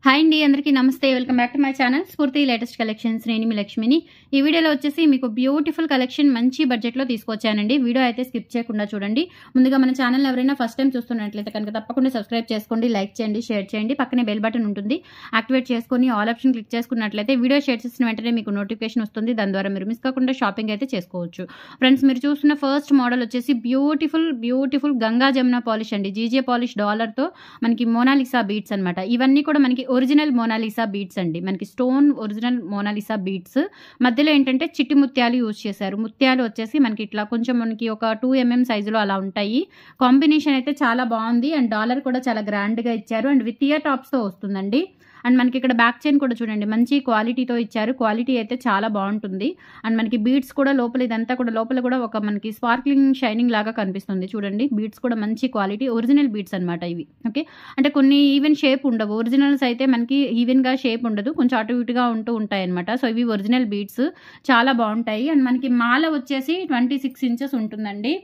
Hi అండి, అందరికీ నమస్తే. Welcome back to my channel స్ఫూర్తి లేటెస్ట్ కలెక్షన్స్. నేను మీ లక్ష్మిని. ఈ వీడియోలో వచ్చేసి మీకు బ్యూటిఫుల్ కలెక్షన్ మంచి బడ్జెట్లో తీసుకొచ్చానండి. వీడియో అయితే స్కిప్ చేయకుండా చూడండి. ముందుగా మన ఛానల్ ఎవరైనా ఫస్ట్ టైం చూస్తున్నట్లయితే కనుక తప్పకుండా సబ్స్క్రైబ్ చేసుకోండి, లైక్ చేయండి, షేర్ చేయండి. పక్కనే బెల్ బటన్ ఉంటుంది, యాక్టివేట్ చేసుకొని ఆల్ ఆప్షన్ క్లిక్ చేసుకున్నట్లయితే వీడియో షేర్ చేసిన వెంటనే మీకు నోటిఫికేషన్ వస్తుంది. దాని ద్వారా మీరు మిస్ కాకుండా షాపింగ్ అయితే చేసుకోవచ్చు. ఫ్రెండ్స్, మీరు చూస్తున్న ఫస్ట్ మోడల్ వచ్చేసి బ్యూటిఫుల్ గంగా జమున పాలిష్ అండి. జీజే పాలిష్ డాలర్తో మనకి మోనాలిసా బీట్స్ అనమాట. ఇవన్నీ కూడా మనకి ఒరిజినల్ మోనాలిసా బీట్స్ అండి. మనకి స్టోన్ ఒరిజినల్ మోనాలిసా బీట్స్ మధ్యలో ఏంటంటే చిట్టి ముత్యాలు యూజ్ చేశారు. ముత్యాలు వచ్చేసి మనకి ఇట్లా కొంచెం మనకి ఒక 2 mm సైజులో అలా ఉంటాయి. కాంబినేషన్ అయితే చాలా బాగుంది. అండ్ డాలర్ కూడా చాలా గ్రాండ్గా ఇచ్చారు. అండ్ విత్ ఇయర్ టాప్స్తో వస్తుందండి. అండ్ మనకి ఇక్కడ బ్యాక్ చైన్ కూడా చూడండి, మంచి క్వాలిటీతో ఇచ్చారు. క్వాలిటీ అయితే చాలా బాగుంటుంది. అండ్ మనకి బీడ్స్ కూడా లోపల ఇదంతా కూడా లోపల కూడా ఒక మనకి స్పార్క్లింగ్ షైనింగ్ లాగా కనిపిస్తుంది. చూడండి, బీడ్స్ కూడా మంచి క్వాలిటీ ఒరిజినల్ బీడ్స్ అనమాట ఇవి. ఓకే, అంటే కొన్ని ఈవెన్ షేప్ ఉండవు. ఒరిజినల్స్ అయితే మనకి ఈవెన్గా షేప్ ఉండదు, కొంచెం అటు ఇటుగా ఉంటాయి అనమాట. సో ఇవి ఒరిజినల్ బీడ్స్ చాలా బాగుంటాయి. అండ్ మనకి మాల వచ్చేసి 26 inches ఉంటుందండి.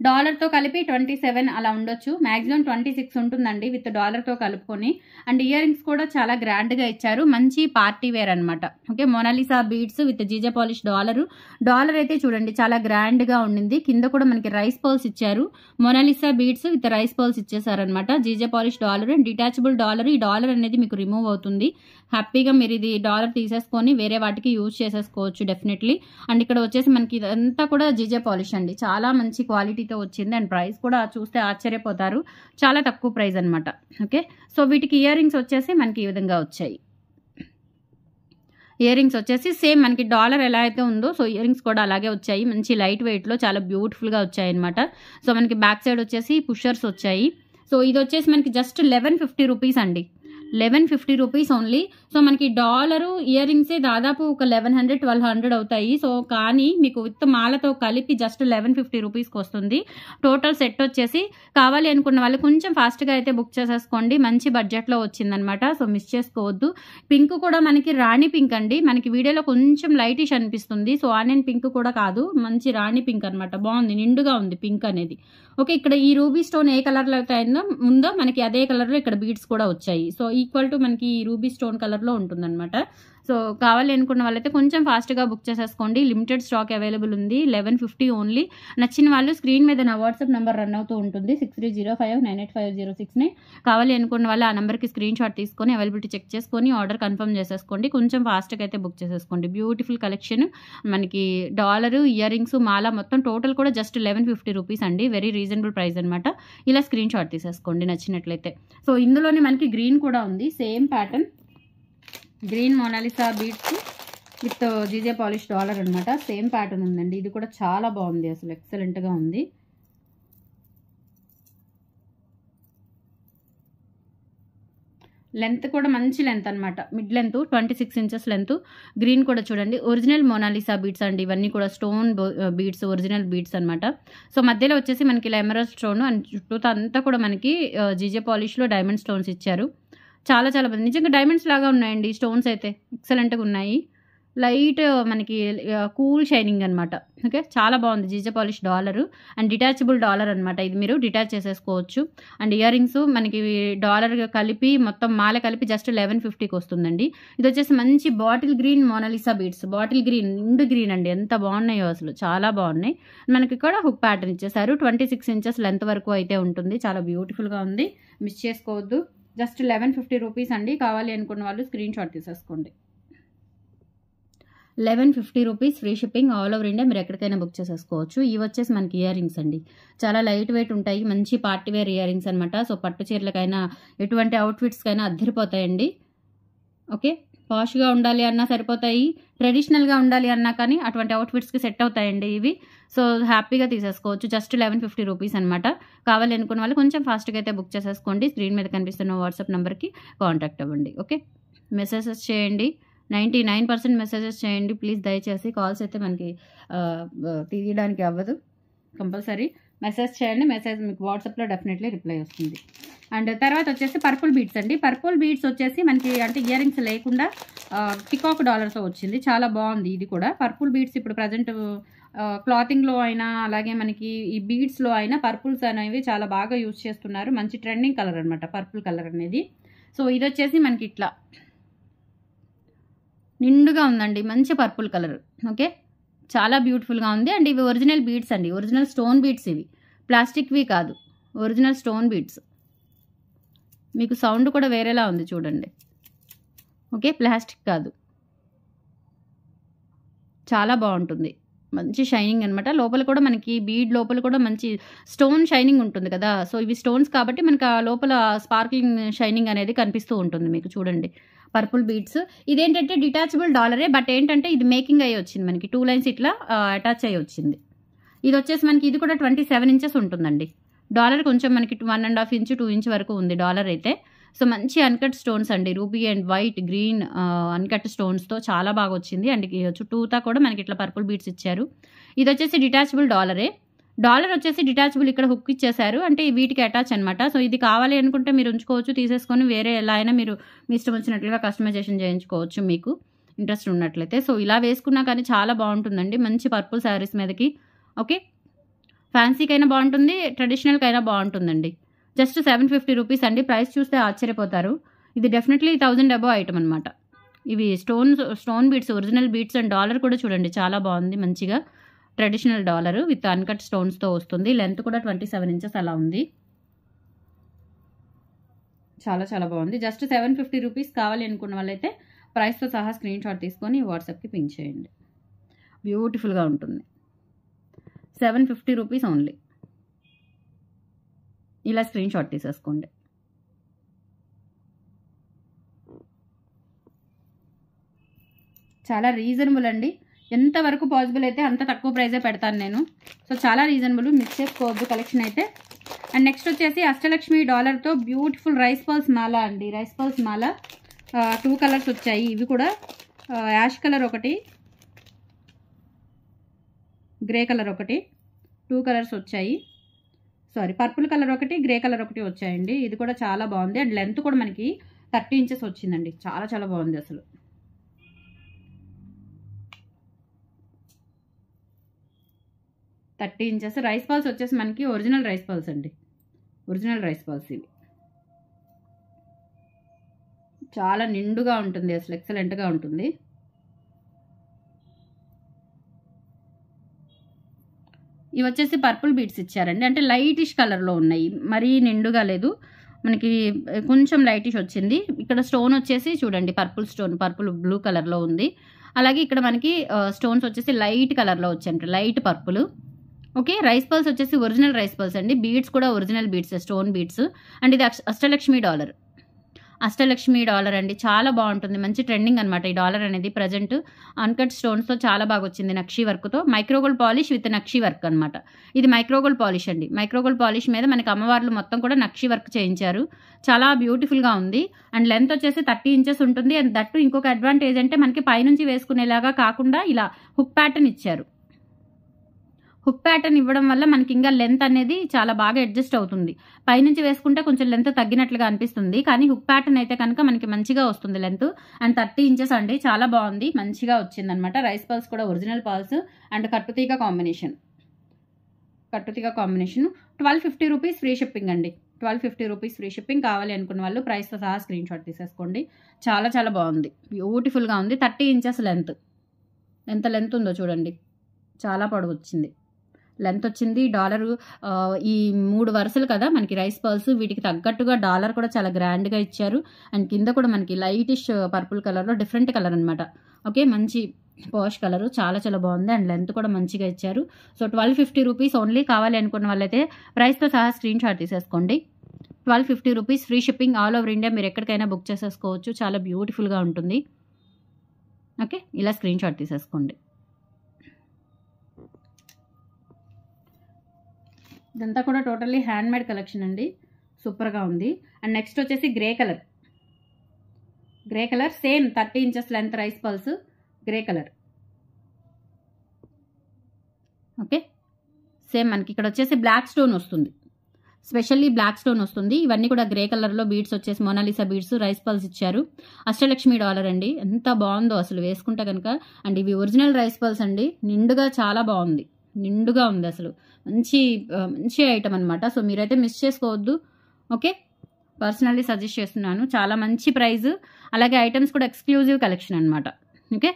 డాలర్తో కలిపి 27 అలా ఉండొచ్చు. మ్యాక్సిమం 26 ఉంటుందండి విత్ డాలర్తో కలుపుకొని. అండ్ ఇయర్ రింగ్స్ కూడా చాలా గ్రాండ్గా ఇచ్చారు. మంచి పార్టీ వేర్ అనమాట. Okay, Monalisa beads with GJ polish dollar అయితే చూడండి చాలా గ్రాండ్గా ఉండింది. కింద కూడా మనకి రైస్ పర్ల్స్ ఇచ్చారు. Monalisa beads with rice pearls ఇచ్చేసారనమాట. GJ polish dollar and detachable dollar. ఈ డాలర్ అనేది మీకు రిమూవ్ అవుతుంది. హ్యాపీగా మీరు ఇది డాలర్ తీసేసుకొని వేరే వాటికి యూజ్ చేసేసుకోవచ్చు డెఫినెట్లీ. అండ్ ఇక్కడ వచ్చేసి మనకి ఇదంతా కూడా జీజే పాలిష్ అండి. చాలా మంచి క్వాలిటీతో వచ్చింది. అండ్ ప్రైస్ కూడా చూస్తే ఆశ్చర్యపోతారు, చాలా తక్కువ ప్రైస్ అనమాట. ఓకే, సో వీటికి ఇయర్ రింగ్స్ వచ్చేసి మనకి ఈ విధంగా వచ్చాయి. ఇయర్ రింగ్స్ వచ్చేసి సేమ్ మనకి డాలర్ ఎలా అయితే ఉందో సో ఇయర్ రింగ్స్ కూడా అలాగే వచ్చాయి. మంచి లైట్ వెయిట్లో చాలా బ్యూటిఫుల్గా వచ్చాయి అనమాట. సో మనకి బ్యాక్ సైడ్ వచ్చేసి పుషర్స్ వచ్చాయి. సో ఇది వచ్చేసి మనకి జస్ట్ 1150 రూపీస్ అండి. 1150 రూపీస్ ఓన్లీ. సో మనకి డాలరు ఇయర్ రింగ్సే దాదాపు ఒక 1100-1200 అవుతాయి. సో కానీ మీకు విత్ మాలతో కలిపి జస్ట్ 1150 రూపీస్కి వస్తుంది. టోటల్ సెట్ వచ్చేసి కావాలి అనుకున్న వాళ్ళు కొంచెం ఫాస్ట్గా అయితే బుక్ చేసేసుకోండి. మంచి బడ్జెట్లో వచ్చిందనమాట. సో మిస్ చేసుకోవద్దు. పింక్ కూడా మనకి రాణి పింక్ అండి. మనకి వీడియోలో కొంచెం లైటిష్ అనిపిస్తుంది. సో ఆనియన్ పింక్ కూడా కాదు, మంచి రాణి పింక్ అనమాట. బాగుంది, నిండుగా ఉంది పింక్ అనేది. ఓకే, ఇక్కడ ఈ రూబీ స్టోన్ ఏ కలర్లో అయితే ఉందో మనకి అదే కలర్లో ఇక్కడ బీడ్స్ కూడా వచ్చాయి. సో ఈక్వల్ టు మనకి రూబీ స్టోన్ కలర్లో ఉంటుందన్నమాట. సో కావాలి అనుకున్న వాళ్ళైతే కొంచెం ఫాస్ట్గా బుక్ చేసేసుకోండి. లిమిటెడ్ స్టాక్ అవైలబుల్ ఉంది. 1150 ఓన్లీ. నచ్చిన వాళ్ళు స్క్రీన్ మీద నా వాట్సాప్ నెంబర్ రన్ అవుతూ ఉంటుంది, 6305985069. కావాలి అనుకున్న వాళ్ళు ఆ నెంబర్కి స్క్రీన్ షాట్ తీసుకొని అవైలబిలిటీ చెక్ చేసుకొని ఆర్డర్ కన్ఫర్మ్ చేసేసుకోండి. కొంచెం ఫాస్ట్గా అయితే బుక్ చేసేసుకోండి. Beautiful collection. మనకి డాలరు, ఇయర్ రింగ్స్, మాల మొత్తం టోటల్ కూడా జస్ట్ 1150 రూపీస్ అండి. వెరీ రీజనబుల్ ప్రైస్ అనమాట. ఇలా స్క్రీన్ షాట్ తీసేసుకోండి నచ్చినట్లయితే. సో ఇందులోనే మనకి గ్రీన్ కూడా ఉంది, same pattern. Green Mona Lisa beads with GJ polish dollar అనమాట. సేమ్ ప్యాటర్న్ ఉందండి. ఇది కూడా చాలా బాగుంది, అసలు ఎక్సలెంట్గా ఉంది. లెంత్ కూడా మంచి లెంత్ అనమాట. Mid length 26 inches length. Green కూడా చూడండి, ఒరిజినల్ మోనాలిసా బీడ్స్ అండి. ఇవన్నీ కూడా స్టోన్ బీడ్స్, ఒరిజినల్ బీడ్స్ అనమాట. సో మధ్యలో వచ్చేసి మనకి ఇలా ఎమరాల్డ్ స్టోన్ అండ్ చుట్టూతో అంతా కూడా మనకి జీజే పాలిష్లో డైమండ్ స్టోన్స్ ఇచ్చారు. చాలా చాలా బాగుంది. నిజంగా డైమండ్స్ లాగా ఉన్నాయండి స్టోన్స్ అయితే. ఎక్సలెంట్గా ఉన్నాయి. లైట్ మనకి కూల్ షైనింగ్ అనమాట. ఓకే, చాలా బాగుంది. GJ polish dollar and detachable dollar అనమాట. ఇది మీరు డిటాచ్ చేసేసుకోవచ్చు. అండ్ ఇయర్ రింగ్స్ మనకి డాలర్ కలిపి మొత్తం మాల కలిపి జస్ట్ 1150కి వస్తుందండి. ఇది వచ్చేసి మంచి bottle green Mona Lisa beads. Bottle green, నిండు గ్రీన్ అండి. ఎంత బాగున్నాయో అసలు, చాలా బాగున్నాయి. మనకి కూడా హుక్ ప్యాటర్న్ ఇచ్చేసారు. 26 inches లెంత్ వరకు అయితే ఉంటుంది. చాలా బ్యూటిఫుల్గా ఉంది, మిస్ చేసుకోవద్దు. జస్ట్ 1150 రూపీస్ అండి. కావాలి అనుకున్న వాళ్ళు స్క్రీన్ షాట్ తీసేసుకోండి. 1150 rupees, free shipping, all over India. మీరు ఎక్కడికైనా బుక్ చేసేసుకోవచ్చు. ఇవి వచ్చేసి మనకి ఇయర్ రింగ్స్ అండి. చాలా లైట్ వెయిట్ ఉంటాయి, మంచి పార్టీ వేర్ ఇయర్ రింగ్స్ అనమాట. సో పట్టు చీరలకైనా ఎటువంటి అవుట్ఫిట్స్కైనా అద్దరిపోతాయండి. ఓకే, పాష్గా ఉండాలి అన్నా సరిపోతాయి, ట్రెడిషనల్గా ఉండాలి అన్నా కానీ అటువంటి అవుట్ఫిట్స్కి సెట్ అవుతాయండి ఇవి. సో హ్యాపీగా తీసేసుకోవచ్చు. జస్ట్ 1150 రూపీస్ అనమాట. కావాలి అనుకున్న వాళ్ళు కొంచెం ఫాస్ట్గా అయితే బుక్ చేసేసుకోండి. స్క్రీన్ మీద కనిపిస్తున్న వాట్సాప్ నెంబర్కి కాంటాక్ట్ అవ్వండి. ఓకే, మెసేజెస్ చేయండి. 99% మెసేజెస్ చేయండి ప్లీజ్. దయచేసి కాల్స్ అయితే మనకి తీయడానికి అవ్వదు. కంపల్సరీ మెసేజ్ చేయండి. మెసేజ్ మీకు వాట్సాప్లో డెఫినెట్లీ రిప్లై వస్తుంది. అండ్ తర్వాత వచ్చేసి పర్పుల్ బీడ్స్ అండి. పర్పుల్ బీడ్స్ వచ్చేసి మనకి అంటే ఇయర్ రింగ్స్ లేకుండా పికాక్ డాలర్తో వచ్చింది. చాలా బాగుంది ఇది కూడా. పర్పుల్ బీడ్స్ ఇప్పుడు ప్రజెంట్ క్లాతింగ్లో అయినా అలాగే మనకి ఈ బీడ్స్లో అయినా పర్పుల్స్ అనేవి చాలా బాగా యూజ్ చేస్తున్నారు. మంచి ట్రెండింగ్ కలర్ అనమాట పర్పుల్ కలర్ అనేది. సో ఇది వచ్చేసి మనకి ఇట్లా నిండుగా ఉందండి, మంచి పర్పుల్ కలర్. ఓకే, చాలా బ్యూటిఫుల్గా ఉంది. అండ్ ఇవి ఒరిజినల్ బీడ్స్ అండి, ఒరిజినల్ స్టోన్ బీడ్స్, ఇవి ప్లాస్టిక్వి కాదు, ఒరిజినల్ స్టోన్ బీడ్స్. మీకు సౌండ్ కూడా వేరేలా ఉంది చూడండి. ఓకే, ప్లాస్టిక్ కాదు, చాలా బాగుంటుంది, మంచి షైనింగ్ అనమాట. లోపల కూడా మనకి బీడ్ లోపల కూడా మంచి స్టోన్ షైనింగ్ ఉంటుంది కదా. సో ఇవి స్టోన్స్ కాబట్టి మనకి ఆ లోపల స్పార్క్లింగ్ షైనింగ్ అనేది కనిపిస్తూ ఉంటుంది మీకు. చూడండి పర్పుల్ బీడ్స్. ఇదేంటంటే డిటాచబుల్ డాలరే, బట్ ఏంటంటే ఇది మేకింగ్ అయ్యి వచ్చింది మనకి, 2 లైన్స్ ఇట్లా అటాచ్ అయ్యి వచ్చింది. ఇది వచ్చేసి మనకి ఇది కూడా 27 ఇంచెస్ ఉంటుందండి. డాలర్ కొంచెం మనకి 1.5 ఇంచ్ 2 ఇంచ్ వరకు ఉంది డాలర్ అయితే. సో మంచి అన్కట్ స్టోన్స్ అండి, ruby and white green uncut స్టోన్స్తో చాలా బాగా వచ్చింది. అండ్ చుట్టూతా కూడా మనకి ఇట్లా పర్పుల్ బీడ్స్ ఇచ్చారు. ఇది వచ్చేసి డిటాచబుల్ డాలరే. డాలర్ వచ్చేసి డిటాచబుల్, ఇక్కడ హుక్ ఇచ్చేసారు, అంటే వీటికి అటాచ్ అనమాట. సో ఇది కావాలి అనుకుంటే మీరు ఉంచుకోవచ్చు, తీసేసుకొని వేరే ఎలా అయినా మీరు మీ ఇష్టం వచ్చినట్లుగా కస్టమైజేషన్ చేయించుకోవచ్చు మీకు ఇంట్రెస్ట్ ఉన్నట్లయితే. సో ఇలా వేసుకున్నా కానీ చాలా బాగుంటుందండి, మంచి పర్పుల్ శారీస్ మీదకి. ఓకే, ఫ్యాన్సీకైనా బాగుంటుంది, ట్రెడిషనల్కైనా బాగుంటుందండి. జస్ట్ 750 రూపీస్ అండి. ప్రైస్ చూస్తే ఆశ్చర్యపోతారు. ఇది డెఫినెట్లీ 1000 అబవ్ ఐటమ్ అనమాట. ఇవి stone beads, original beads. And dollar కూడా చూడండి చాలా బాగుంది, మంచిగా ట్రెడిషనల్ డాలర్ విత్ అన్కట్ స్టోన్స్తో వస్తుంది. లెంత్ కూడా 27 ఇంచెస్ అలా ఉంది. చాలా చాలా బాగుంది. Just 750 rupees. కావాలి అనుకున్న వాళ్ళైతే ప్రైస్తో సహా స్క్రీన్ షాట్ తీసుకొని వాట్సాప్కి పింక్ చేయండి. బ్యూటిఫుల్గా ఉంటుంది. 750 రూపీస్ ఓన్లీ. ఇలా స్క్రీన్ షాట్ తీసేసుకోండి. చాలా రీజనబుల్ అండి, ఎంతవరకు పాసిబుల్ అయితే అంత తక్కువ ప్రైజే పెడతాను నేను. సో చాలా రీజనబుల్, మిస్ చేసుకోవద్దు కలెక్షన్ అయితే. అండ్ నెక్స్ట్ వచ్చేసి అష్టలక్ష్మి డాలర్తో బ్యూటిఫుల్ రైస్ పల్స్ మాల అండి. రైస్ పల్స్ మాల 2 కలర్స్ వచ్చాయి. ఇవి కూడా యాష్ కలర్ ఒకటి, గ్రే కలర్ ఒకటి, 2 కలర్స్ వచ్చాయి. సారీ, పర్పుల్ కలర్ ఒకటి, గ్రే కలర్ ఒకటి వచ్చాయండి. ఇది కూడా చాలా బాగుంది. అండ్ లెంత్ కూడా మనకి 30 ఇంచెస్ వచ్చిందండి. చాలా చాలా బాగుంది అసలు. థర్టీ ఇంచెస్ రైస్ పల్స్ వచ్చేసి మనకి ఒరిజినల్ రైస్ పల్స్ అండి, ఒరిజినల్ రైస్ పల్స్. ఇవి చాలా నిండుగా ఉంటుంది, అసలు ఎక్సలెంట్గా ఉంటుంది. ఇవి వచ్చేసి పర్పుల్ బీడ్స్ ఇచ్చారండి, అంటే లైటిష్ కలర్లో ఉన్నాయి, మరీ నిండుగా లేదు మనకి, కొంచెం లైటిష్ వచ్చింది. ఇక్కడ స్టోన్ వచ్చేసి చూడండి పర్పుల్ స్టోన్, పర్పుల్ బ్లూ కలర్లో ఉంది. అలాగే ఇక్కడ మనకి స్టోన్స్ వచ్చేసి లైట్ కలర్లో వచ్చాయంట, light purple. Okay, rice pearls వచ్చేసి ఒరిజినల్ రైస్ పల్స్ అండి. బీడ్స్ కూడా original beads, stone beads. And ఇది అష్టలక్ష్మి డాలర్, అష్టలక్ష్మి డాలర్ అండి. చాలా బాగుంటుంది, మంచి ట్రెండింగ్ అనమాట ఈ డాలర్ అనేది. ప్రజెంట్ అన్కట్ స్టోన్స్తో చాలా బాగా వచ్చింది, నక్షి వర్క్తో. Micro gold polish with nakshi work అనమాట. ఇది మైక్రోగోల్డ్ పాలిష్ అండి. మైక్రోగోల్డ్ పాలిష్ మీద మనకి అమ్మవార్లు మొత్తం కూడా నక్షి వర్క్ చేయించారు. చాలా బ్యూటిఫుల్గా ఉంది. అండ్ లెంత్ వచ్చేసి 30 ఇంచెస్ ఉంటుంది. అండ్ దట్టు ఇంకొక అడ్వాంటేజ్ అంటే మనకి పైనుంచి వేసుకునేలాగా కాకుండా ఇలా హుక్ ప్యాటర్న్ ఇచ్చారు. హుక్ ప్యాటర్న్ ఇవ్వడం వల్ల మనకి ఇంకా లెంత్ అనేది చాలా బాగా అడ్జస్ట్ అవుతుంది. పైనుంచి వేసుకుంటే కొంచెం లెంత్ తగ్గినట్లుగా అనిపిస్తుంది, కానీ హుక్ ప్యాటర్న్ అయితే కనుక మనకి మంచిగా వస్తుంది లెంత్. అండ్ 30 ఇంచెస్ అండి, చాలా బాగుంది, మంచిగా వచ్చింది అనమాట. రైస్ పల్స్ కూడా ఒరిజినల్ పల్స్ అండ్ కట్టుతీగ కాంబినేషన్, కట్టుతీగ కాంబినేషన్. 1250 రూపీస్ ఫ్రీ షిప్పింగ్ అండి. 1250 రూపీస్ ఫ్రీ షిప్పింగ్. కావాలి అనుకున్న వాళ్ళు ప్రైస్తో సహా స్క్రీన్ షాట్ తీసేసుకోండి. చాలా చాలా బాగుంది, బ్యూటిఫుల్గా ఉంది. 30 ఇంచెస్ లెంత్, ఎంత లెంత్ ఉందో చూడండి, చాలా పొడవు వచ్చింది, లెంత్ వచ్చింది. డాలరు ఈ 3 వరుసలు కదా మనకి రైస్ పర్ల్స్, వీటికి తగ్గట్టుగా డాలర్ కూడా చాలా గ్రాండ్గా ఇచ్చారు. అండ్ కింద కూడా మనకి లైటిష్ పర్పుల్ కలర్లో డిఫరెంట్ కలర్ అనమాట. ఓకే, మంచి పాష్ కలరు, చాలా చాలా బాగుంది. అండ్ లెంత్ కూడా మంచిగా ఇచ్చారు. So 1250 rupees only. కావాలి అనుకున్న వాళ్ళైతే ప్రైస్తో సహా స్క్రీన్ షాట్ తీసేసుకోండి. 1250 rupees free shipping. All over India మీరు ఎక్కడికైనా బుక్ చేసేసుకోవచ్చు. చాలా బ్యూటిఫుల్గా ఉంటుంది. ఓకే, ఇలా స్క్రీన్ షాట్ తీసేసుకోండి. ఇదంతా కూడా టోటల్లీ హ్యాండ్మేడ్ కలెక్షన్ అండి, సూపర్గా ఉంది. అండ్ నెక్స్ట్ వచ్చేసి grey colour, grey colour same 30 inches length rice pearls, grey colour. Okay, same మనకి ఇక్కడ వచ్చేసి బ్లాక్ స్టోన్ వస్తుంది, స్పెషల్లీ బ్లాక్ స్టోన్ వస్తుంది. ఇవన్నీ కూడా గ్రే కలర్లో బీడ్స్ వచ్చేసి మోనాలిసా బీడ్స్, రైస్ పల్స్ ఇచ్చారు. అష్టలక్ష్మి డాలర్ అండి, ఎంత బాగుందో అసలు వేసుకుంటే కనుక. అండ్ ఇవి ఒరిజినల్ రైస్ పల్స్ అండి, నిండుగా చాలా బాగుంది, నిండుగా ఉంది అసలు. మంచి మంచి ఐటమ్ అనమాట. సో మీరైతే మిస్ చేసుకోవద్దు. ఓకే, పర్సనల్లీ సజెస్ట్ చేస్తున్నాను. చాలా మంచి ప్రైస్, అలాగే ఐటమ్స్ కూడా ఎక్స్క్లూజివ్ కలెక్షన్ అనమాట. Okay,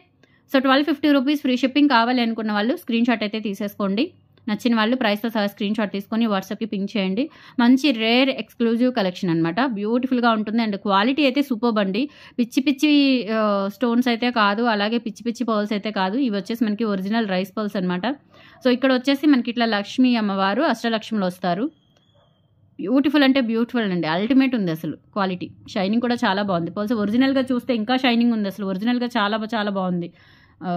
so 1250 rupees free shipping. కావాలి అనుకున్న వాళ్ళు స్క్రీన్ షాట్ అయితే తీసేసుకోండి. నచ్చిన వాళ్ళు ప్రైస్తో సహా స్క్రీన్ షాట్ తీసుకొని వాట్సాప్కి పింక్ చేయండి. మంచి రేర్ ఎక్స్క్లూజివ్ కలెక్షన్ అనమాట. బ్యూటిఫుల్గా ఉంటుంది అండ్ క్వాలిటీ అయితే సూపర్బ్ అండి. పిచ్చి పిచ్చి స్టోన్స్ అయితే కాదు, అలాగే పిచ్చి పిచ్చి పర్ల్స్ అయితే కాదు. ఇవి వచ్చేసి మనకి ఒరిజినల్ రైస్ పర్ల్స్ అనమాట. సో ఇక్కడ వచ్చేసి మనకి ఇట్లా లక్ష్మీ అమ్మవారు అష్టలక్ష్మిలో వస్తారు. బ్యూటిఫుల్ అంటే బ్యూటిఫుల్ అండి, అల్టిమేట్ ఉంది అసలు. క్వాలిటీ షైనింగ్ కూడా చాలా బాగుంది. పర్ల్స్ ఒరిజినల్గా చూస్తే ఇంకా షైనింగ్ ఉంది అసలు. ఒరిజినల్గా చాలా చాలా బాగుంది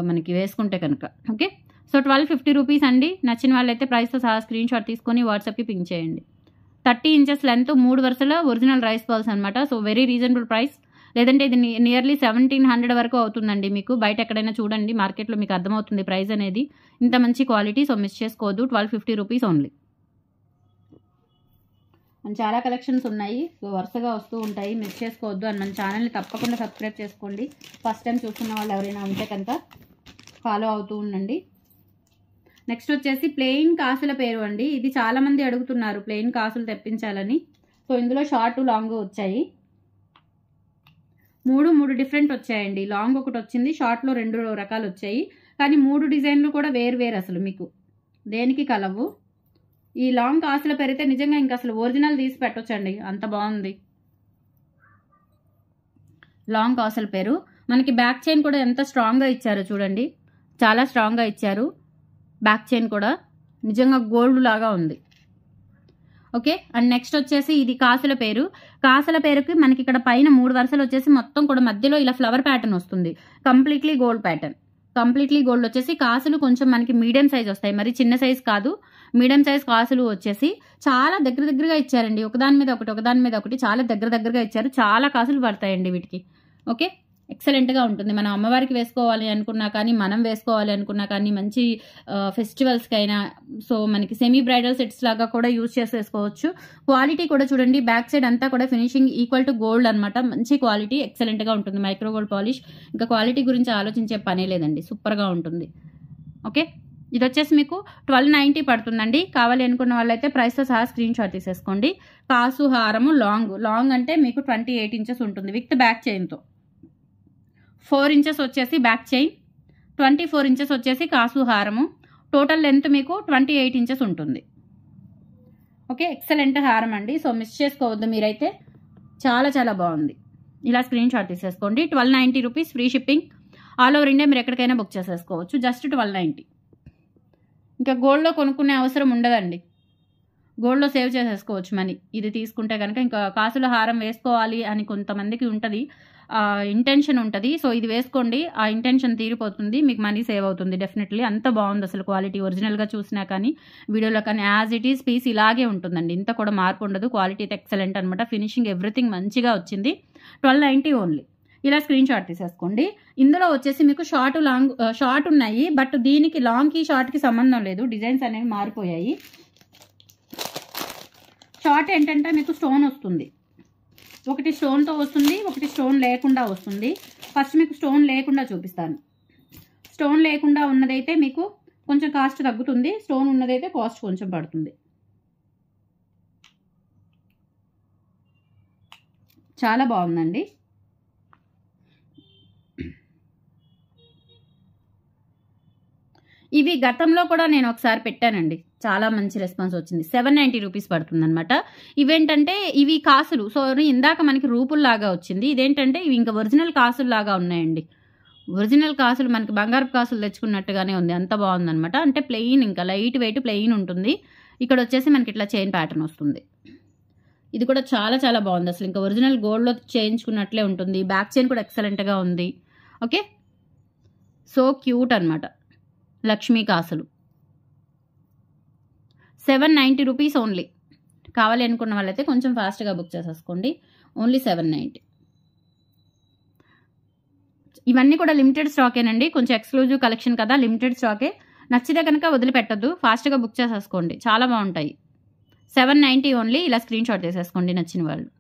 మనకి వేసుకుంటే కనుక. ఓకే, సో 1250 రూపీస్ అండి. నచ్చిన వాళ్ళైతే ప్రైస్తో సహా స్క్రీన్ షాట్ తీసుకొని వాట్సాప్కి పింక్ చేయండి. 30 ఇంచెస్ లెంత్, 3 వరుసల ఒరిజినల్ రైస్ పర్ల్స్ అనమాట. So very reasonable price. లేదంటే ఇది నియర్లీ 1700 వరకు అవుతుందండి మీకు. బయట ఎక్కడైనా చూడండి మార్కెట్లో, మీకు అర్థమవుతుంది ప్రైస్ అనేది. ఇంత మంచి క్వాలిటీ, సో మిస్ చేసుకోవద్దు. 1250 రూపీస్ ఓన్లీ. అండ్ చాలా కలెక్షన్స్ ఉన్నాయి, సో వరుసగా వస్తూ ఉంటాయి, మిస్ చేసుకోవద్దు. అండ్ మన ఛానల్ని తప్పకుండా సబ్స్క్రైబ్ చేసుకోండి. ఫస్ట్ టైం చూస్తున్న వాళ్ళు ఎవరైనా ఉంటే కనుక ఫాలో అవుతూ ఉండండి. నెక్స్ట్ వచ్చేసి ప్లెయిన్ కాసుల పేరు అండి. ఇది చాలామంది అడుగుతున్నారు ప్లెయిన్ కాసులు తెప్పించాలని. సో ఇందులో షార్ట్ లాంగ్ వచ్చాయి. మూడు డిఫరెంట్ వచ్చాయండి. లాంగ్ ఒకటి వచ్చింది, షార్ట్లో 2 రకాలు వచ్చాయి. కానీ 3 డిజైన్లు కూడా వేరు అసలు, మీకు దేనికి కలవు. ఈ లాంగ్ కాసుల పేరు అయితే నిజంగా ఇంకా అసలు ఒరిజినల్ తీసి పెట్టొచ్చండి, అంత బాగుంది. లాంగ్ కాసుల పేరు. మనకి బ్యాక్ చైన్ కూడా ఎంత స్ట్రాంగ్గా ఇచ్చారో చూడండి, చాలా స్ట్రాంగ్గా ఇచ్చారు. బ్యాక్ చైన్ కూడా నిజంగా గోల్డ్ లాగా ఉంది. ఓకే, అండ్ నెక్స్ట్ వచ్చేసి ఇది కాసుల పేరు. కాసుల పేరుకి మనకి ఇక్కడ పైన 3 వరుసలు వచ్చేసి మొత్తం కూడా మధ్యలో ఇలా ఫ్లవర్ ప్యాటర్న్ వస్తుంది. Completely gold pattern. Completely gold వచ్చేసి కాసులు కొంచెం మనకి మీడియం సైజ్ వస్తాయి, మరి చిన్న సైజ్ కాదు. మీడియం సైజ్ కాసులు వచ్చేసి చాలా దగ్గరగా ఇచ్చారండి. ఒకదాని మీద ఒకటి చాలా దగ్గరగా ఇచ్చారు. చాలా కాసులు పడతాయండి వీటికి. ఓకే, ఎక్సలెంట్గా ఉంటుంది. మనం అమ్మవారికి వేసుకోవాలి అనుకున్నా కానీ, మనం వేసుకోవాలి అనుకున్నా కానీ, మంచి ఫెస్టివల్స్కి అయినా, సో మనకి సెమీ బ్రైడల్ సెట్స్ లాగా కూడా యూజ్ చేసేసుకోవచ్చు. క్వాలిటీ కూడా చూడండి, బ్యాక్ సైడ్ అంతా కూడా ఫినిషింగ్ ఈక్వల్ టు గోల్డ్ అనమాట. మంచి క్వాలిటీ, ఎక్సలెంట్గా ఉంటుంది. Micro gold polish. ఇంకా క్వాలిటీ గురించి ఆలోచించే పనే లేదండి, సూపర్గా ఉంటుంది. ఓకే, ఇది వచ్చేసి మీకు 1290 పడుతుందండి. కావాలి అనుకున్న వాళ్ళైతే ప్రైస్తో సహా స్క్రీన్ షాట్ తీసేసుకోండి. కాసు హారము లాంగ్ అంటే మీకు 28 ఇంచెస్ ఉంటుంది విత్ బ్యాక్ చైన్తో. 4 ఇంచెస్ వచ్చేసి బ్యాక్ చైన్, 24 ఇంచెస్ వచ్చేసి కాసు హారము. టోటల్ లెంత్ మీకు 28 ఇంచెస్ ఉంటుంది. ఓకే, ఎక్సలెంట్ హారం అండి, సో మిస్ చేసుకోవద్దు మీరైతే. చాలా బాగుంది. ఇలా స్క్రీన్ షాట్ తీసేసుకోండి. 1290 rupees free shipping. All over India మీరు ఎక్కడికైనా బుక్ చేసేసుకోవచ్చు. జస్ట్ 1290. ఇంకా గోల్డ్లో కొనుక్కునే అవసరం ఉండదండి, గోల్డ్లో సేవ్ చేసేసుకోవచ్చు మనీ. ఇది తీసుకుంటే కనుక ఇంకా కాసుల హారం వేసుకోవాలి అని కొంతమందికి ఉంటుంది, ఇంటెన్షన్ ఉంటుంది. సో ఇది వేసుకోండి, ఆ ఇంటెన్షన్ తీరిపోతుంది, మీకు మనీ సేవ్ అవుతుంది డెఫినెట్లీ. అంత బాగుంది అసలు క్వాలిటీ. ఒరిజినల్గా చూసినా కానీ, వీడియోలో కానీ యాజ్ ఇట్ ఈస్ పీస్ ఇలాగే ఉంటుందండి, ఇంత కూడా మార్పు ఉండదు. క్వాలిటీ అయితే ఎక్సలెంట్ అనమాట. ఫినిషింగ్ ఎవ్రీథింగ్ మంచిగా వచ్చింది. 1290 ఓన్లీ. ఇలా స్క్రీన్ షాట్ తీసేసుకోండి. ఇందులో వచ్చేసి మీకు షార్ట్ ఉన్నాయి, బట్ దీనికి లాంగ్కి షార్ట్కి సంబంధం లేదు, డిజైన్స్ అనేవి మారిపోయాయి. షార్ట్ ఏంటంటే మీకు స్టోన్ వస్తుంది, ఒకటి స్టోన్తో వస్తుంది, ఒకటి స్టోన్ లేకుండా వస్తుంది. ఫస్ట్ మీకు స్టోన్ లేకుండా చూపిస్తాను. స్టోన్ లేకుండా ఉన్నదైతే మీకు కొంచెం కాస్ట్ తగ్గుతుంది, స్టోన్ ఉన్నదైతే కాస్ట్ కొంచెం పడుతుంది. చాలా బాగుందండి. ఇవి గతంలో కూడా నేను ఒకసారి పెట్టానండి, చాలా మంచి రెస్పాన్స్ వచ్చింది. 790 రూపీస్ పడుతుంది అనమాట. ఇవేంటంటే ఇవి కాసులు, సో ఇందాక మనకి రూపుల్లాగా వచ్చింది, ఇదేంటంటే ఇవి ఇంకా ఒరిజినల్ కాసుల్లాగా ఉన్నాయండి. ఒరిజినల్ కాసులు మనకి బంగారు కాసులు తెచ్చుకున్నట్టుగానే ఉంది, అంత బాగుందనమాట. అంటే ప్లెయిన్, ఇంకా లైట్ వెయిట్ ప్లెయిన్ ఉంటుంది. ఇక్కడ వచ్చేసి మనకి ఇట్లా చైన్ ప్యాటర్న్ వస్తుంది. ఇది కూడా చాలా బాగుంది అసలు, ఇంకా ఒరిజినల్ గోల్డ్లో చేయించుకున్నట్లే ఉంటుంది. బ్యాక్ చైన్ కూడా ఎక్సలెంట్గా ఉంది. ఓకే, సో క్యూట్ అనమాట. లక్ష్మీ కాసులు 790 రూపీస్ ఓన్లీ. కావాలి అనుకున్న వాళ్ళైతే కొంచెం ఫాస్ట్గా బుక్ చేసేసుకోండి. ఓన్లీ 790. ఇవన్నీ కూడా లిమిటెడ్ స్టాకేనండి, కొంచెం ఎక్స్క్లూజివ్ కలెక్షన్ కదా, లిమిటెడ్ స్టాకే. నచ్చితే కనుక వదిలిపెట్టద్దు, ఫాస్ట్గా బుక్ చేసేసుకోండి, చాలా బాగుంటాయి. 790 ఓన్లీ. ఇలా స్క్రీన్ షాట్ చేసేసుకోండి నచ్చిన వాళ్ళు.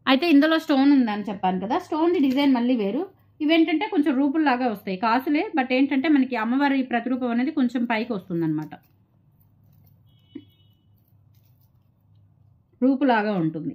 అయితే ఇందులో స్టోన్ ఉందని చెప్పాను కదా, స్టోన్ డిజైన్ మళ్ళీ వేరు. ఇవేంటంటే కొంచెం రూపుల్లాగా వస్తాయి, కాసులే, బట్ ఏంటంటే మనకి అమ్మవారి ప్రతిరూపం అనేది కొంచెం పైకి వస్తుంది అనమాట. రూపులాగా ఉంటుంది.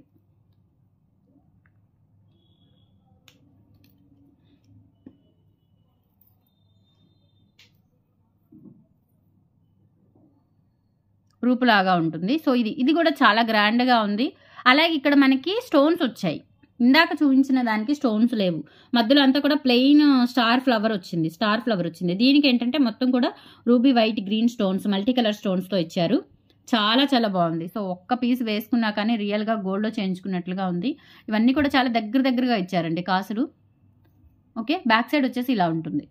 రూపులాగా ఉంటుంది. సో ఇది కూడా చాలా గ్రాండ్గా ఉంది. అలాగే ఇక్కడ మనకి స్టోన్స్ వచ్చాయి. ఇందాక చూపించిన దానికి స్టోన్స్ లేవు. మధ్యలో అంతా కూడా ప్లెయిన్ స్టార్ ఫ్లవర్ వచ్చింది. దీనికి ఏంటంటే మొత్తం కూడా ruby white green stones, multi colour స్టోన్స్తో ఇచ్చారు. చాలా చాలా బాగుంది. సో ఒక్క పీస్ వేసుకున్నా కానీ రియల్గా గోల్డ్లో చేయించుకున్నట్లుగా ఉంది. ఇవన్నీ కూడా చాలా దగ్గరగా ఇచ్చారండి కాసులు. ఓకే, బ్యాక్ సైడ్ వచ్చేసి ఇలా ఉంటుంది.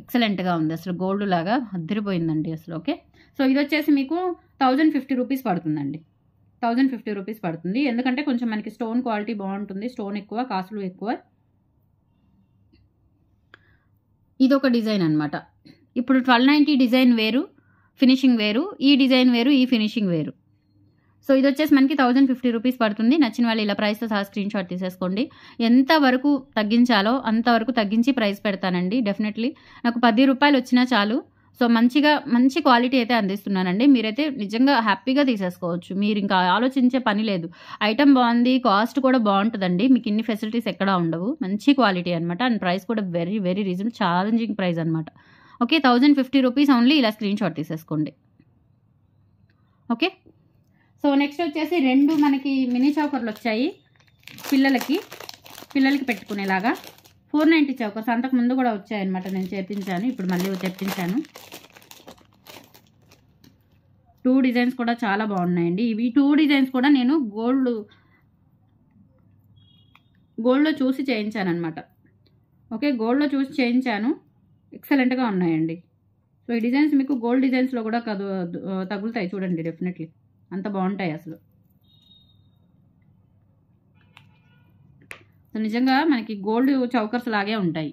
ఎక్సలెంట్గా ఉంది, అసలు గోల్డ్ లాగా అద్దరిపోయిందండి అసలు. ఓకే, సో ఇది వచ్చేసి మీకు 1050 రూపీస్ పడుతుందండి. 1050 రూపీస్ పడుతుంది. ఎందుకంటే కొంచెం మనకి స్టోన్ క్వాలిటీ బాగుంటుంది, స్టోన్ ఎక్కువ, కాసులు ఎక్కువ. ఇదొక డిజైన్ అనమాట. ఇప్పుడు 1290 డిజైన్ వేరు, ఫినిషింగ్ వేరు, ఈ డిజైన్ వేరు, ఈ ఫినిషింగ్ వేరు. సో ఇది వచ్చేసి మనకి 1050 రూపీస్ పడుతుంది. నచ్చిన వాళ్ళు ఇలా ప్రైస్తో సహా స్క్రీన్ షాట్ తీసేసుకోండి. ఎంతవరకు తగ్గించాలో అంతవరకు తగ్గించి ప్రైస్ పెడతానండి. డెఫినెట్లీ నాకు 10 రూపాయలు వచ్చినా చాలు. సో మంచి క్వాలిటీ అయితే అందిస్తున్నానండి. మీరైతే నిజంగా హ్యాపీగా తీసేసుకోవచ్చు. మీరు ఇంకా ఆలోచించే పని లేదు. ఐటమ్ బాగుంది, కాస్ట్ కూడా బాగుంటుందండి. మీకు ఇన్ని ఫెసిలిటీస్ ఎక్కడా ఉండవు. మంచి క్వాలిటీ అనమాట. అండ్ ప్రైస్ కూడా very very reasonable, challenging price అనమాట. Okay, 1050 rupees only. ఇలా స్క్రీన్ షాట్ తీసేసుకోండి. ఓకే, సో నెక్స్ట్ వచ్చేసి 2 మనకి మినీ చౌకర్లు వచ్చాయి పిల్లలకి పెట్టుకునేలాగా. 490 చౌకర్స్ అంతకు ముందు కూడా వచ్చాయన్నమాట. నేను చేపించాను, ఇప్పుడు మళ్ళీ తెప్పించాను. 2 డిజైన్స్ కూడా చాలా బాగున్నాయండి. ఇవి 2 డిజైన్స్ కూడా నేను గోల్డ్లో చూసి చేయించాను అనమాట. ఓకే, గోల్డ్లో చూసి చేయించాను. ఎక్సలెంట్గా ఉన్నాయండి. సో ఈ డిజైన్స్ మీకు గోల్డ్ డిజైన్స్లో కూడా తగులుతాయి చూడండి. డెఫినెట్లీ అంత బాగుంటాయి అసలు. సో నిజంగా మనకి గోల్డ్ చౌకర్స్ లాగే ఉంటాయి.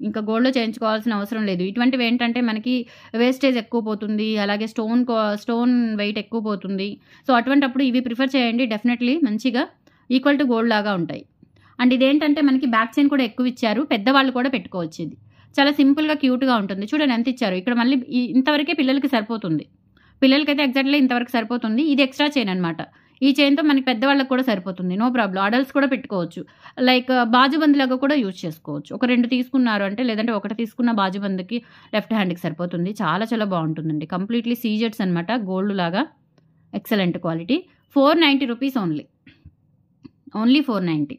ఇంకా గోల్డ్లో చేయించుకోవాల్సిన అవసరం లేదు. ఇటువంటివి ఏంటంటే మనకి వేస్టేజ్ ఎక్కువ పోతుంది, అలాగే స్టోన్ వెయిట్ ఎక్కువ పోతుంది. సో అటువంటప్పుడు ఇవి ప్రిఫర్ చేయండి. డెఫినెట్లీ మంచిగా ఈక్వల్ టు గోల్డ్ లాగా ఉంటాయి. అండ్ ఇదేంటంటే మనకి బ్యాక్ చైన్ కూడా ఎక్కువ ఇచ్చారు. పెద్దవాళ్ళు కూడా పెట్టుకోవచ్చు. ఇది చాలా సింపుల్గా క్యూట్గా ఉంటుంది. చూడండి ఎంత ఇచ్చారు. ఇక్కడ మళ్ళీ ఇంతవరకే పిల్లలకి సరిపోతుంది. పిల్లలకైతే ఎగ్జాక్ట్లీ ఇంతవరకు సరిపోతుంది. ఇది ఎక్స్ట్రా చైన్ అనమాట. ఈ చైన్తో మనకి పెద్దవాళ్ళకి కూడా సరిపోతుంది, నో ప్రాబ్లం. అడల్ట్స్ కూడా పెట్టుకోవచ్చు. లైక్ బాజుబందీలాగా కూడా యూజ్ చేసుకోవచ్చు. ఒక 2 తీసుకున్నారు అంటే, లేదంటే ఒకటి తీసుకున్న బాజుబందికి లెఫ్ట్ హ్యాండ్కి సరిపోతుంది. చాలా చాలా బాగుంటుందండి. కంప్లీట్లీ సీజెట్స్ అనమాట, గోల్డ్ లాగా. Excellent quality. 490 rupees only 490.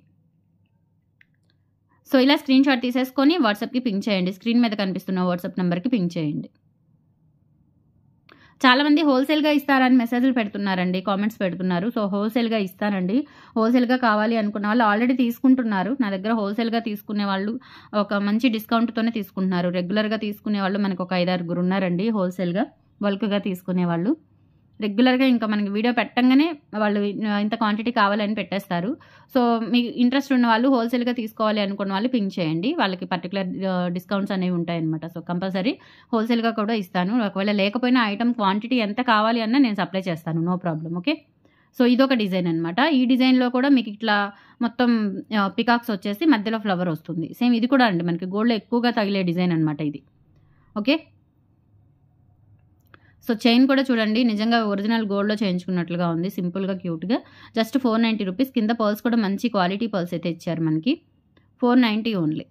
So ఇలా స్క్రీన్ షాట్ తీసేసుకొని వాట్సాప్కి పింక్ చేయండి. స్క్రీన్ మీద కనిపిస్తున్న వాట్సాప్ నెంబర్కి పింక్ చేయండి. చాలామంది హోల్సేల్గా ఇస్తారని మెసేజ్లు పెడుతున్నారండి, కామెంట్స్ పెడుతున్నారు. సో హోల్సేల్గా ఇస్తానండి. హోల్సేల్గా కావాలి అనుకున్న వాళ్ళు ఆల్రెడీ తీసుకుంటున్నారు. నా దగ్గర హోల్సేల్గా తీసుకునే వాళ్ళు ఒక మంచి డిస్కౌంట్తోనే తీసుకుంటున్నారు. రెగ్యులర్గా తీసుకునే వాళ్ళు మనకు ఒక 5-6 ఉన్నారండి. హోల్సేల్గా బల్క్గా తీసుకునే వాళ్ళు రెగ్యులర్గా ఇంకా మనకి వీడియో పెట్టంగానే వాళ్ళు ఇంత క్వాంటిటీ కావాలని పెట్టేస్తారు. సో మీకు ఇంట్రెస్ట్ ఉన్న వాళ్ళు హోల్సేల్గా తీసుకోవాలి అనుకున్న వాళ్ళు పింక్ చేయండి. వాళ్ళకి పర్టికులర్ డిస్కౌంట్స్ అనేవి ఉంటాయన్నమాట. సో కంపల్సరీ హోల్సేల్గా కూడా ఇస్తాను. ఒకవేళ లేకపోయినా ఐటమ్ క్వాంటిటీ ఎంత కావాలి అన్నా నేను సప్లై చేస్తాను, నో ప్రాబ్లం. ఓకే, సో ఇదొక డిజైన్ అనమాట. ఈ డిజైన్లో కూడా మీకు ఇట్లా మొత్తం పికాక్స్ వచ్చేసి మధ్యలో ఫ్లవర్ వస్తుంది. సేమ్ ఇది కూడా అండి మనకి గోల్డ్లో ఎక్కువగా తగిలే డిజైన్ అనమాట ఇది. ఓకే, సో చైన్ కూడా చూడండి, నిజంగా ఒరిజినల్ గోల్డ్లో చేయించుకున్నట్లుగా ఉంది. సింపుల్గా క్యూట్గా జస్ట్ 490 రూపీస్. కింద పర్ల్స్ కూడా మంచి క్వాలిటీ పర్ల్స్ అయితే ఇచ్చారు మనకి. 490 ఓన్లీ.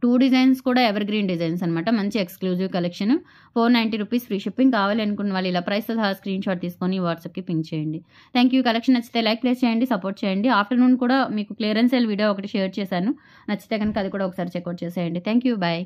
2 డిజైన్స్ కూడా ఎవర్ గ్రీన్ డిజైన్స్ అనమాట. మంచి exclusive collection. 490 rupees free shipping. కావాలి అనుకున్న వాళ్ళు ఇలా ప్రైస్తో సహా స్క్రీన్ షాట్ తీసుకొని వాట్సాప్కి పింక్ చేయండి. Thank you. కలెక్షన్ నచ్చితే లైక్ ప్లేస్ చేయండి, సపోర్ట్ చేయండి. ఆఫ్టర్నూన్ కూడా మీకు క్లియరెన్స్ సేల్ వీడియో ఒకటి షేర్ చేశాను. నచ్చితే కనుక అది కూడా ఒకసారి చెక్అవుట్ చేసేయండి. Thank you, bye.